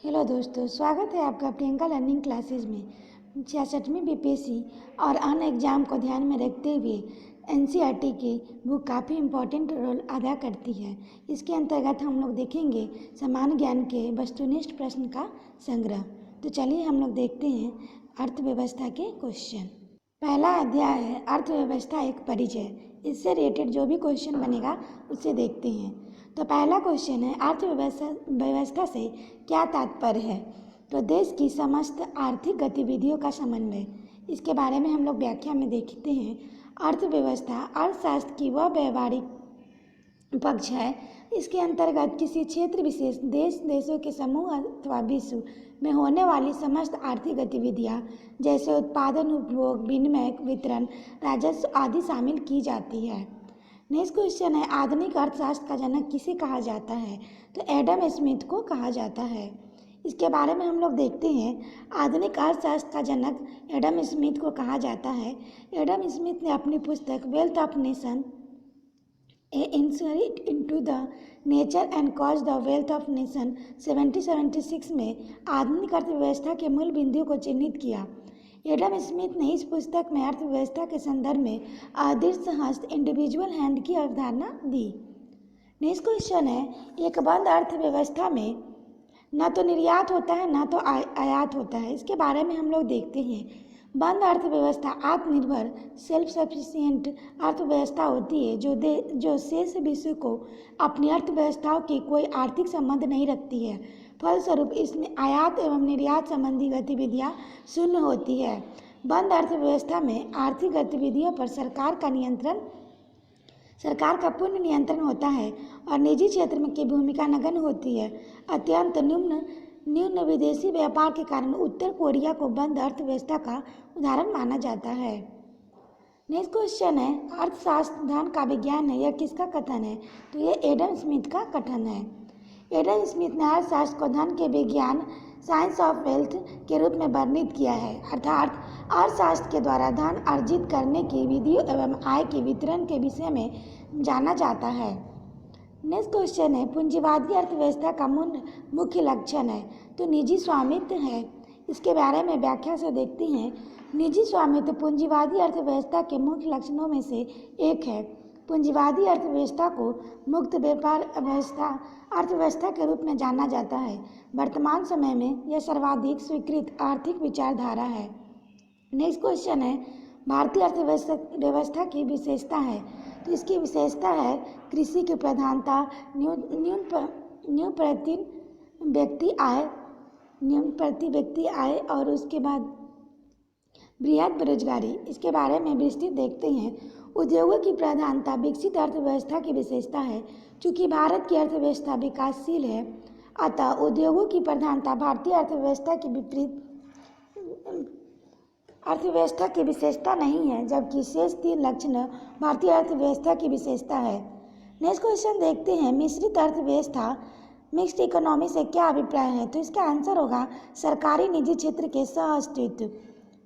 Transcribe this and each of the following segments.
Hello दोस्तों, स्वागत है आपका प्रियंका लर्निंग क्लासेस में। 66वीं बीपीएससी और अन्य एग्ज़ाम को ध्यान में रखते हुए एनसीईआरटी की बुक काफ़ी इम्पोर्टेंट रोल अदा करती है। इसके अंतर्गत हम लोग देखेंगे सामान्य ज्ञान के वस्तुनिष्ठ प्रश्न का संग्रह। तो चलिए हम लोग देखते हैं अर्थव्यवस्था के क्वेश्चन। पहला अध्याय है अर्थव्यवस्था एक परिचय। इससे रिलेटेड जो भी क्वेश्चन बनेगा उसे देखते हैं। तो पहला क्वेश्चन है व्यवस्था से क्या तात्पर्य है। तो देश की समस्त आर्थिक गतिविधियों का समन्वय। इसके बारे में हम लोग व्याख्या में देखते हैं। अर्थव्यवस्था अर्थशास्त्र की वह व्यवहारिक पक्ष है। इसके अंतर्गत किसी क्षेत्र विशेष देशों के समूह अथवा विश्व में होने वाली समस्त आर्थिक गतिविधियाँ जैसे उत्पादन, उपभोग, विनिमय, वितरण, राजस्व आदि शामिल की जाती है। नेक्स्ट क्वेश्चन है आधुनिक अर्थशास्त्र का जनक किसे कहा जाता है। तो एडम स्मिथ को कहा जाता है। इसके बारे में हम लोग देखते हैं। आधुनिक अर्थशास्त्र का जनक एडम स्मिथ को कहा जाता है। एडम स्मिथ ने अपनी पुस्तक wealth of nation insight into the nature and cause the wealth of nation 1776 में आधुनिक अर्थव्यवस्था के मूल बिंदुओं को चिन्हित किया। एडम स्मिथ ने इस पुस्तक में अर्थव्यवस्था के संदर्भ में अदृश्य हस्त इंडिविजुअल हैंड की अवधारणा दी। नेक्स्ट क्वेश्चन है एक बंद अर्थव्यवस्था में न तो निर्यात होता है न तो आयात होता है। इसके बारे में हम लोग देखते हैं। बंद अर्थव्यवस्था आत्मनिर्भर सेल्फ सफिशिएंट अर्थव्यवस्था होती है जो शेष विश्व को अपनी अर्थव्यवस्थाओं की कोई आर्थिक संबंध नहीं रखती है। फलस्वरूप इसमें आयात एवं निर्यात संबंधी गतिविधियां शून्य होती है। बंद अर्थव्यवस्था में आर्थिक गतिविधियों पर सरकार का पूर्ण नियंत्रण होता है और निजी क्षेत्र में की भूमिका नगण्य होती है। अत्यंत न्यून विदेशी व्यापार के कारण उत्तर कोरिया को बंद अर्थव्यवस्था का उदाहरण माना जाता है। नेक्स्ट क्वेश्चन है अर्थशास्त्र धन का विज्ञान है। यह किसका कथन है। तो ये एडम स्मिथ का कथन है। एडम स्मिथ ने अर्थशास्त्र को धन के विज्ञान साइंस ऑफ वेल्थ के रूप में वर्णित किया है। अर्थात अर्थशास्त्र के द्वारा धन अर्जित करने की विधियों एवं आय के वितरण के विषय में जाना जाता है। नेक्स्ट क्वेश्चन है पूंजीवादी अर्थव्यवस्था का मुख्य लक्षण है। तो निजी स्वामित्व है। इसके बारे में व्याख्या से देखते हैं। निजी स्वामित्व पूंजीवादी अर्थव्यवस्था के मुख्य लक्षणों में से एक है। पूंजीवादी अर्थव्यवस्था को मुक्त व्यापार अर्थव्यवस्था के रूप में जाना जाता है। वर्तमान समय में यह सर्वाधिक स्वीकृत आर्थिक विचारधारा है। नेक्स्ट क्वेश्चन है भारतीय अर्थव्यवस्था की विशेषता है। तो इसकी विशेषता है कृषि की प्रधानता, न्यून प्रति व्यक्ति आय और उसके बाद बृहद बेरोजगारी। इसके बारे में विस्तृत देखते हैं। उद्योगों की प्रधानता विकसित अर्थव्यवस्था की विशेषता है। चूँकि भारत की अर्थव्यवस्था विकासशील है अतः उद्योगों की प्रधानता भारतीय अर्थव्यवस्था की विशेषता नहीं है, जबकि शेष तीन लक्षण भारतीय अर्थव्यवस्था की विशेषता है। नेक्स्ट क्वेश्चन देखते हैं मिश्रित अर्थव्यवस्था मिक्स्ड इकोनॉमी से क्या अभिप्राय है। तो इसका आंसर होगा सरकारी निजी क्षेत्र के सह अस्तित्व।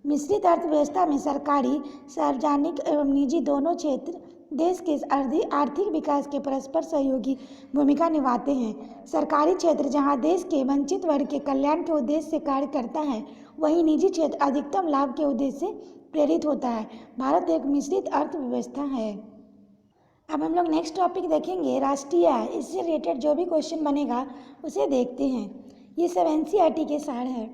मिश्रित अर्थव्यवस्था में सरकारी, सार्वजनिक एवं निजी दोनों क्षेत्र देश के आर्थिक विकास के परस्पर सहयोगी भूमिका निभाते हैं। सरकारी क्षेत्र जहां देश के वंचित वर्ग के कल्याण के उद्देश्य से कार्य करता है, वहीं निजी क्षेत्र अधिकतम लाभ के उद्देश्य से प्रेरित होता है। भारत एक मिश्रित अर्थव्यवस्था है। अब हम लोग नेक्स्ट टॉपिक देखेंगे राष्ट्रीय आय। इससे रिलेटेड जो भी क्वेश्चन बनेगा उसे देखते हैं। ये सब एनसीईआरटी के सार है।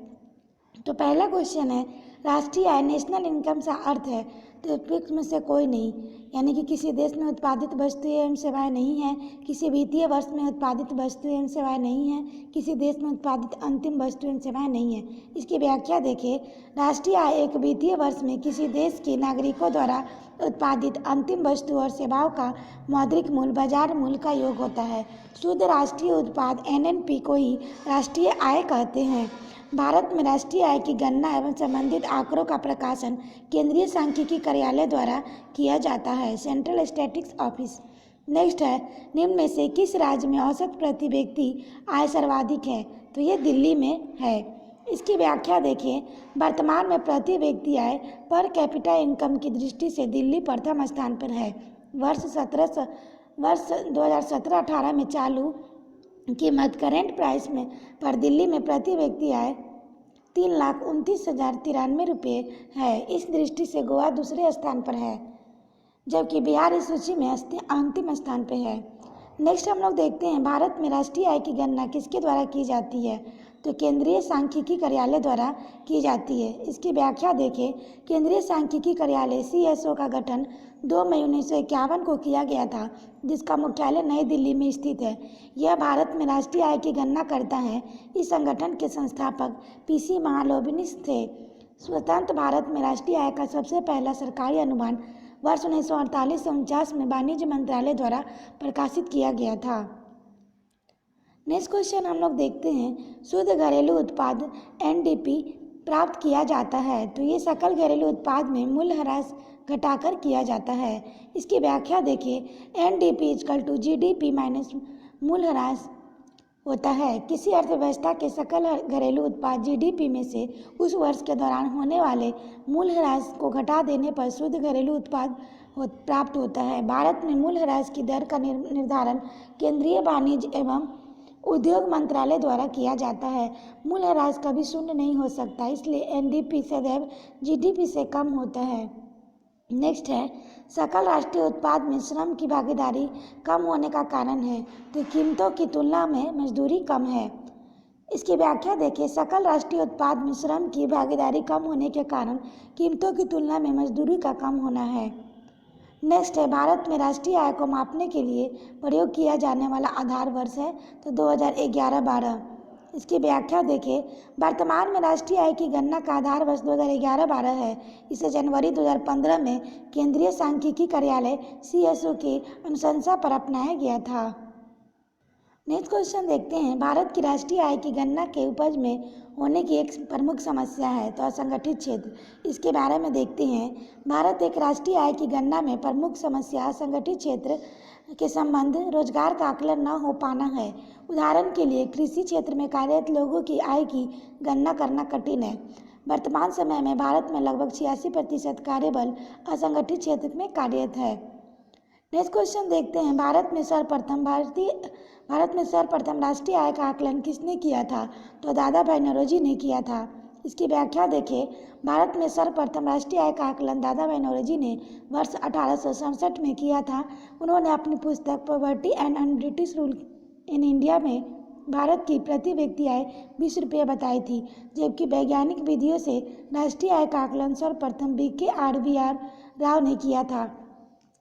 तो पहला क्वेश्चन है राष्ट्रीय आय नेशनल इनकम का अर्थ है। तो फिक्स में से कोई नहीं, यानी कि किसी देश में उत्पादित वस्तुएं एवं सेवाएं नहीं है, किसी वित्तीय वर्ष में उत्पादित वस्तुएं एवं सेवाएं नहीं है, किसी देश में उत्पादित अंतिम वस्तुएं एवं सेवाएं नहीं है। इसकी व्याख्या देखिए। राष्ट्रीय आय एक वित्तीय वर्ष में किसी देश के नागरिकों द्वारा उत्पादित अंतिम वस्तु और सेवाओं का मौद्रिक मूल्य बाजार मूल्य का योग होता है। शुद्ध राष्ट्रीय उत्पाद एनएनपी को ही राष्ट्रीय आय कहते हैं। भारत में राष्ट्रीय आय की गणना एवं संबंधित आंकड़ों का प्रकाशन केंद्रीय सांख्यिकी कार्यालय द्वारा किया जाता है, सेंट्रल स्टैटिस्टिक्स ऑफिस। नेक्स्ट है निम्न में से किस राज्य में औसत प्रति व्यक्ति आय सर्वाधिक है। तो ये दिल्ली में है। इसकी व्याख्या देखिए। वर्तमान में प्रति व्यक्ति आय पर कैपिटा इनकम की दृष्टि से दिल्ली प्रथम स्थान पर है। वर्ष 2017-18 में चालू कीमत करेंट प्राइस में पर दिल्ली में प्रति व्यक्ति आय 3,29,093 रुपये है। इस दृष्टि से गोवा दूसरे स्थान पर है, जबकि बिहार इस सूची में अंतिम स्थान पर है। नेक्स्ट हम लोग देखते हैं भारत में राष्ट्रीय आय की गणना किसके द्वारा की जाती है, तो केंद्रीय सांख्यिकी कार्यालय द्वारा की जाती है। इसकी व्याख्या देखें। केंद्रीय सांख्यिकी कार्यालय CSO का गठन 2 मई 1951 को किया गया था, जिसका मुख्यालय नई दिल्ली में स्थित है। यह भारत में राष्ट्रीय आय की गणना करता है। इस संगठन के संस्थापक PC महालनोबिस थे। स्वतंत्र भारत में राष्ट्रीय आय का सबसे पहला सरकारी अनुमान वर्ष 1948 से 49 में वाणिज्य मंत्रालय द्वारा प्रकाशित किया गया था। नेक्स्ट क्वेश्चन हम लोग देखते हैं, शुद्ध घरेलू उत्पाद NDP प्राप्त किया जाता है, तो ये सकल घरेलू उत्पाद में मूल्यह्रास घटाकर किया जाता है। इसकी व्याख्या देखिए। NDP = GDP माइनस मूल्यह्रास होता है। किसी अर्थव्यवस्था के सकल घरेलू उत्पाद GDP में से उस वर्ष के दौरान होने वाले मूल्यह्रास को घटा देने पर शुद्ध घरेलू उत्पाद प्राप्त होता है। भारत में मूल्यह्रास की दर का निर्धारण केंद्रीय वाणिज्य एवं उद्योग मंत्रालय द्वारा किया जाता है। मूल्यह्रास कभी शून्य नहीं हो सकता, इसलिए NDP सदैव GDP से कम होता है। नेक्स्ट है, सकल राष्ट्रीय उत्पाद में श्रम की भागीदारी कम होने का कारण है, तो कीमतों की तुलना में मजदूरी कम है। इसकी व्याख्या देखिए। सकल राष्ट्रीय उत्पाद में श्रम की भागीदारी कम होने के कारण कीमतों की तुलना में मजदूरी का कम होना है। नेक्स्ट है, भारत में राष्ट्रीय आय को मापने के लिए प्रयोग किया जाने वाला आधार वर्ष है, तो 2011-12। इसकी व्याख्या देखिए। वर्तमान में राष्ट्रीय आय की गणना का आधार वर्ष 2011-12 है। इसे जनवरी 2015 में केंद्रीय सांख्यिकी कार्यालय CSO की अनुशंसा पर अपनाया गया था। नेक्स्ट क्वेश्चन देखते हैं, भारत की राष्ट्रीय आय की गणना के उपज में होने की एक प्रमुख समस्या है, तो असंगठित क्षेत्र। इसके बारे में देखते हैं। भारत एक राष्ट्रीय आय की गणना में प्रमुख समस्या असंगठित क्षेत्र के संबंध रोजगार का आकलन न हो पाना है। उदाहरण के लिए कृषि क्षेत्र में कार्यरत लोगों की आय की गणना करना कठिन है। वर्तमान समय में भारत में लगभग 86% कार्यबल असंगठित क्षेत्र में कार्यरत है। नेक्स्ट क्वेश्चन देखते हैं, भारत में सर्वप्रथम राष्ट्रीय आय का आकलन किसने किया था, तो दादा भाई नौरोजी ने किया था। इसकी व्याख्या देखें। भारत में सर्वप्रथम राष्ट्रीय आय का आकलन दादा भाई नौरोजी ने वर्ष 1867 में किया था। उन्होंने अपनी पुस्तक poverty and British rule in India में भारत की प्रति व्यक्ति आय 20 रुपये बताई थी, जबकि वैज्ञानिक विधियों से राष्ट्रीय आय का आकलन सर्वप्रथम BKR राव ने किया था।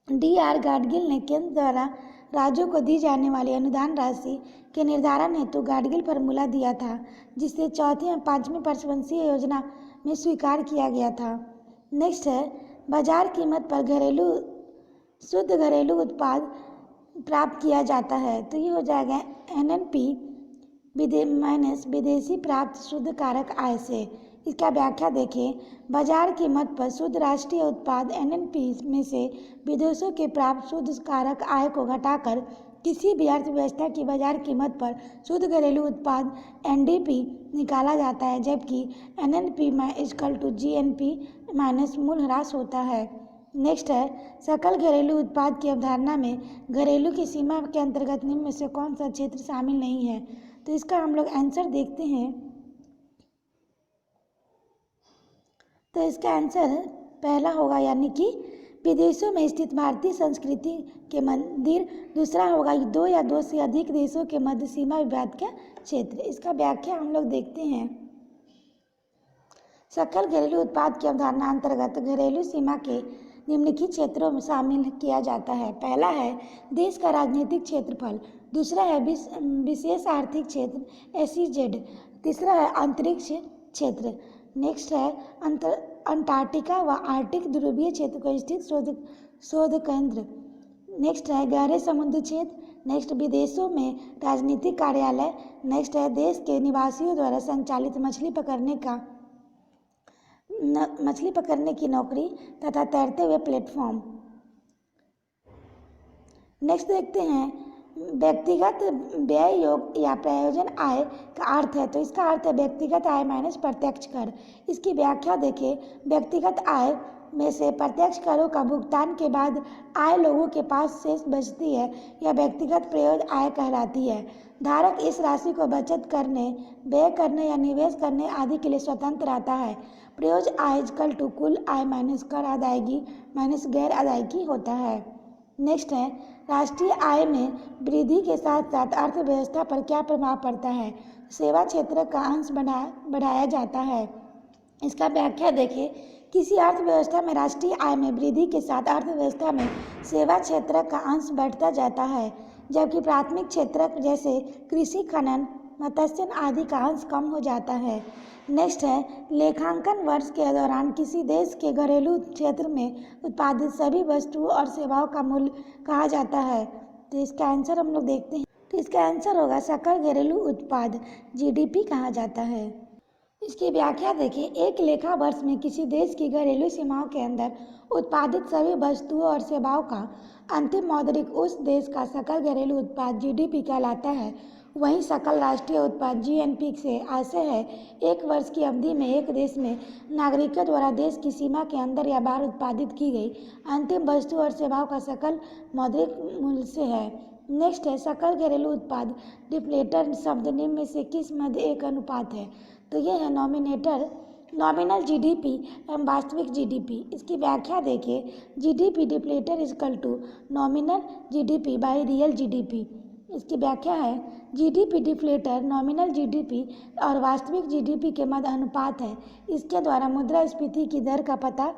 DR गाडगिल ने केंद्र द्वारा राज्यों को दी जाने वाली अनुदान राशि के निर्धारण हेतु गाडगिल फार्मूला दिया था, जिसे चौथी और पांचवी पंचवर्षीय योजना में स्वीकार किया गया था। नेक्स्ट है, बाजार कीमत पर शुद्ध घरेलू उत्पाद प्राप्त किया जाता है, तो ये हो जाएगा NNP माइनस विदेशी प्राप्त शुद्ध कारक आय से। इसका व्याख्या देखें। बाजार कीमत पर शुद्ध राष्ट्रीय उत्पाद NNP में से विदेशों के प्राप्त शुद्ध कारक आय को घटाकर किसी भी अर्थव्यवस्था की बाजार कीमत पर शुद्ध घरेलू उत्पाद NDP निकाला जाता है, जबकि NNP = GNP माइनस मूल्यह्रास होता है। नेक्स्ट है, सकल घरेलू उत्पाद की अवधारणा में घरेलू की सीमा के अंतर्गत निम्न में से कौन सा क्षेत्र शामिल नहीं है, तो इसका हम लोग आंसर देखते हैं। तो इसका आंसर पहला होगा, यानी कि विदेशों में स्थित भारतीय संस्कृति के मंदिर। दूसरा होगा 2 या 2 से अधिक देशों के मध्य सीमा विवाद का क्षेत्र। इसका व्याख्या हम लोग देखते हैं। सकल घरेलू उत्पाद की अवधारणा अंतर्गत घरेलू सीमा के निम्नलिखित क्षेत्रों में शामिल किया जाता है। पहला है देश का राजनीतिक क्षेत्रफल, दूसरा है विशेष आर्थिक क्षेत्र SEZ, तीसरा है अंतरिक्ष क्षेत्र। नेक्स्ट है अंटार्कटिका व आर्कटिक ध्रुवीय क्षेत्र को स्थित शोध केंद्र। नेक्स्ट है गहरे समुद्र क्षेत्र। नेक्स्ट विदेशों में राजनीतिक कार्यालय। नेक्स्ट है देश के निवासियों द्वारा संचालित मछली पकड़ने की नौकरी तथा तैरते हुए प्लेटफॉर्म। नेक्स्ट देखते हैं व्यक्तिगत व्यय योग या प्रयोजन आय का अर्थ है, तो इसका अर्थ है व्यक्तिगत आय माइनस प्रत्यक्ष कर। इसकी व्याख्या देखें। व्यक्तिगत आय में से प्रत्यक्ष करों का भुगतान के बाद आय लोगों के पास शेष बचती है, यह व्यक्तिगत प्रयोज्य आय कहलाती है। धारक इस राशि को बचत करने, व्यय करने या निवेश करने आदि के लिए स्वतंत्र रहता है। प्रयोज्य आय इक्वल टू कुल आय माइनस कर अदायगी माइनस गैर अदायगी होता है। नेक्स्ट है, राष्ट्रीय आय में वृद्धि के साथ साथ अर्थव्यवस्था पर क्या प्रभाव पड़ता है। सेवा क्षेत्र का अंश बढ़ाया जाता है। इसका व्याख्या देखिए, किसी अर्थव्यवस्था में राष्ट्रीय आय में वृद्धि के साथ अर्थव्यवस्था में सेवा क्षेत्र का अंश बढ़ता जाता है, जबकि प्राथमिक क्षेत्र जैसे कृषि, खनन, मत्स्य आदि का अंश कम हो जाता है। नेक्स्ट है, लेखांकन वर्ष के दौरान किसी देश के घरेलू क्षेत्र में उत्पादित सभी वस्तुओं और सेवाओं का मूल्य कहा जाता है। तो इसका आंसर हम लोग देखते हैं। तो इसका आंसर होगा सकल घरेलू उत्पाद, जीडीपी कहा जाता है। इसकी व्याख्या देखिए, एक लेखा वर्ष में किसी देश की घरेलू सीमाओं के अंदर उत्पादित सभी वस्तुओं और सेवाओं का अंतिम मौद्रिक उस देश का सकल घरेलू उत्पाद जीडीपी कहलाता है। वहीं सकल राष्ट्रीय उत्पाद जीएनपी से आशय है एक वर्ष की अवधि में एक देश में नागरिकों द्वारा देश की सीमा के अंदर या बाहर उत्पादित की गई अंतिम वस्तु और सेवाओं का सकल मौद्रिक मूल्य से है। नेक्स्ट है, सकल घरेलू उत्पाद डिप्लेटर शब्द निम्न में से किस मध्य एक अनुपात है। तो ये है नॉमिनल जीडीपी एवं वास्तविक जीडीपी। इसकी व्याख्या देखिए, GDP deflator equal to nominal GDP by real GDP. इसकी व्याख्या है, जीडीपी डिप्लेटर नॉमिनल जीडीपी और वास्तविक जीडीपी के मध्य अनुपात है। इसके द्वारा मुद्रास्फीति की दर का पता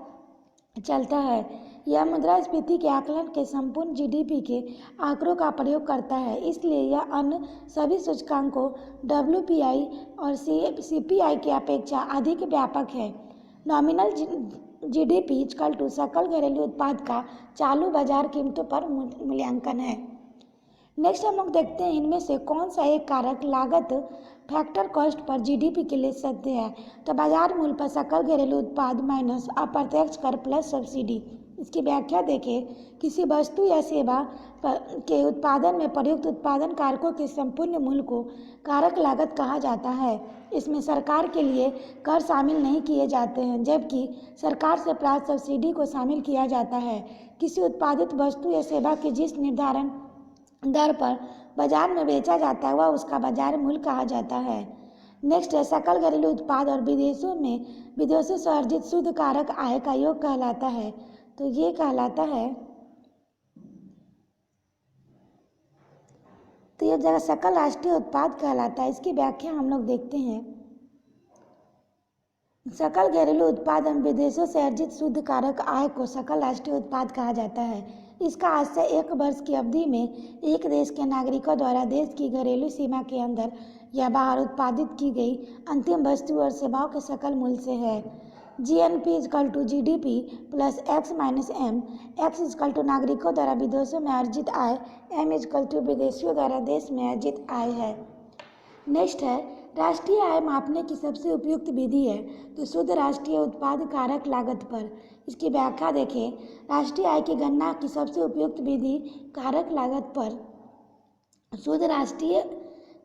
चलता है। यह मुद्रास्फीति के आकलन के संपूर्ण जीडीपी के आंकड़ों का प्रयोग करता है, इसलिए यह अन्य सभी सूचकांकों डब्ल्यूपीआई और सीपीआई की अपेक्षा अधिक व्यापक है। नॉमिनल जीडीपी इक्वल टू सकल घरेलू उत्पाद का चालू बाजार कीमतों पर मूल्यांकन है। नेक्स्ट हम लोग देखते हैं, इनमें से कौन सा एक कारक लागत फैक्टर कॉस्ट पर जीडीपी के लिए सत्य है। तो बाजार मूल्य पर सकल घरेलू उत्पाद माइनस अप्रत्यक्ष कर प्लस सब्सिडी। इसकी व्याख्या देखिए, किसी वस्तु या सेवा के उत्पादन में प्रयुक्त उत्पादन कारकों के संपूर्ण मूल्य को कारक लागत कहा जाता है। इसमें सरकार के लिए कर शामिल नहीं किए जाते हैं, जबकि सरकार से प्राप्त सब्सिडी को शामिल किया जाता है। किसी उत्पादित वस्तु या सेवा की जिस निर्धारण दर पर बाजार में बेचा जाता है वह उसका बाजार मूल्य कहा जाता है। नेक्स्ट है, सकल घरेलू उत्पाद और विदेशों से अर्जित शुद्ध कारक आय का योग कहलाता है। तो ये कहलाता है, तो ये जगह सकल राष्ट्रीय उत्पाद कहलाता है। इसकी व्याख्या हम लोग देखते हैं, सकल घरेलू उत्पाद एवं विदेशों से अर्जित शुद्ध कारक आय को सकल राष्ट्रीय उत्पाद कहा जाता है। इसका आशय एक वर्ष की अवधि में एक देश के नागरिकों द्वारा देश की घरेलू सीमा के अंदर या बाहर उत्पादित की गई अंतिम वस्तु और सेवाओं के सकल मूल्य से है। GNP equal to GDP plus X minus M. X equal to नागरिकों द्वारा विदेशों में अर्जित आय, एम इक्वल टू विदेशियों द्वारा देश में अर्जित आय है। नेक्स्ट है, राष्ट्रीय आय मापने की सबसे उपयुक्त विधि है। तो शुद्ध राष्ट्रीय उत्पाद कारक लागत पर। इसकी व्याख्या देखें, राष्ट्रीय आय की गणना की सबसे उपयुक्त विधि कारक लागत पर शुद्ध राष्ट्रीय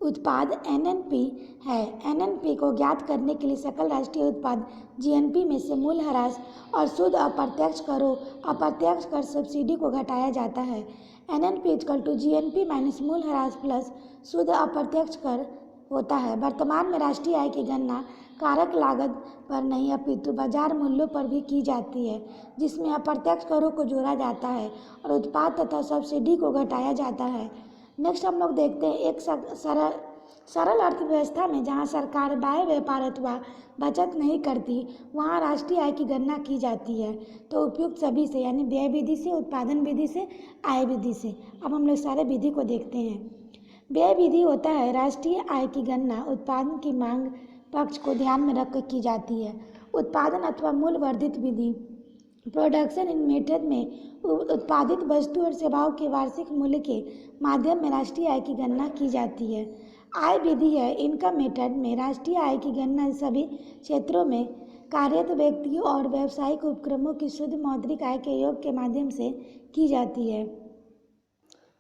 उत्पाद एनएनपी है। एनएनपी को ज्ञात करने के लिए सकल राष्ट्रीय उत्पाद जीएनपी में से मूल्यह्रास और शुद्ध अप्रत्यक्ष करों, अप्रत्यक्ष कर सब्सिडी को घटाया जाता है। NNP equal to GNP minus मूल्यह्रास प्लस शुद्ध अप्रत्यक्ष कर होता है। वर्तमान में राष्ट्रीय आय की गणना कारक लागत पर नहीं अपितु बाजार मूल्यों पर भी की जाती है, जिसमें अप्रत्यक्ष करों को जोड़ा जाता है और उत्पाद तथा सब्सिडी को घटाया जाता है। नेक्स्ट हम लोग देखते हैं, एक सरल अर्थव्यवस्था में जहां सरकार बाह्य व्यापार अथवा बचत नहीं करती वहां राष्ट्रीय आय की गणना की जाती है। तो उपयुक्त सभी से, यानी व्यय विधि से, उत्पादन विधि से, आय विधि से। अब हम लोग सारे विधि को देखते हैं। व्यय विधि होता है राष्ट्रीय आय की गणना उत्पादन की मांग पक्ष को ध्यान में रखकर की जाती है। उत्पादन अथवा मूल्य वर्धित विधि, प्रोडक्शन इन मेथड में उत्पादित वस्तु और सेवाओं के वार्षिक मूल्य के माध्यम में राष्ट्रीय आय की गणना की जाती है। आय विधि है इनकम मेथड में राष्ट्रीय आय की गणना सभी क्षेत्रों में कार्यरत व्यक्तियों और व्यावसायिक उपक्रमों की शुद्ध मौद्रिक आय के योग के माध्यम से की जाती है।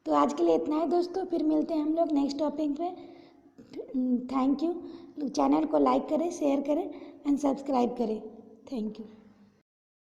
तो आज के लिए इतना ही दोस्तों, फिर मिलते हैं हम लोग नेक्स्ट टॉपिक पे। Thank you. चैनल को लाइक करें, शेयर करें एंड सब्सक्राइब करें। Thank you.